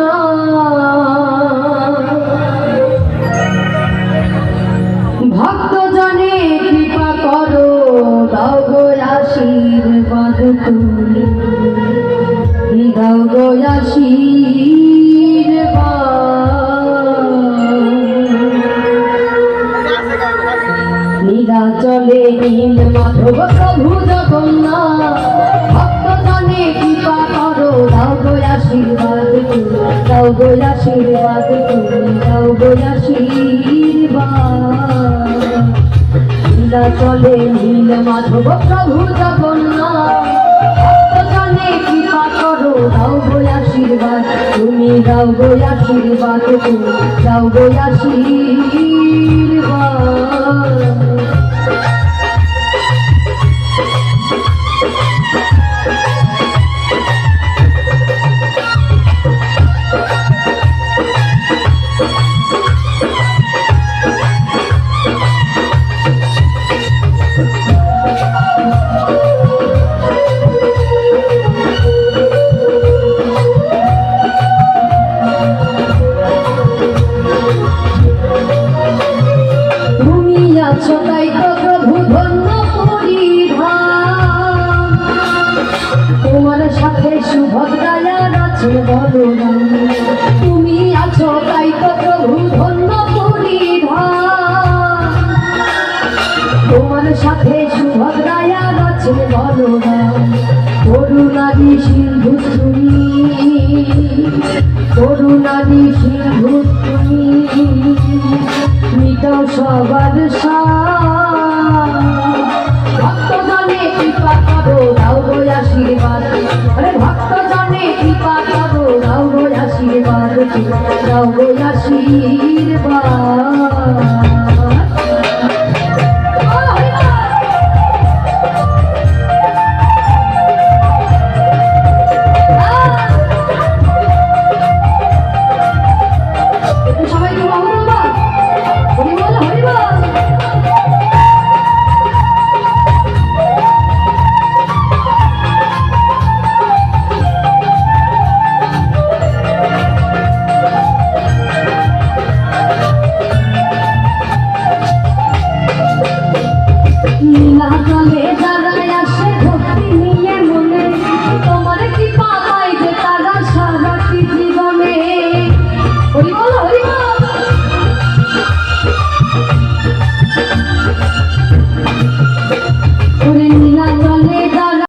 না ভক্ত জনে কৃপা করো দাও গো আশীর্বাদ তুমি দাও গো নীলাচলে নীল মাধব প্রভু জগন্নাথ ভক্ত জনে কৃপা করো দাও গো আশীর্বাদ তুমি দাও গো আশীর্বাদ তুমি দাও গো আশীর্বাদ নীলাচলে নীল মাধব প্রভু জগন্নাথ ভক্ত জনে কৃপা করো দাও গো আশীর্বাদ তুমি দাও গো আশীর্বাদ তুমি দাও গো আশীর্বাদ তাই তো প্রভু ধন্য পরিধান তোমার সাথে সুভদ্রায়ার আছে বলরাম তুমি আছো তাই তো প্রভু ধন্য পরিধান তোমার সাথে সুভদ্রায়ার আছে বলরাম করুণাদি সিন্ধু তুমি করুণাদি সিন্ধু তুমি মিটাও সবার ভক্ত জনে কৃপা করো দাও গো আশীর্বাদ আরে ভক্ত জনে কৃপা করো দাও গো আশীর্বাদ দাও গো আশীর্বাদ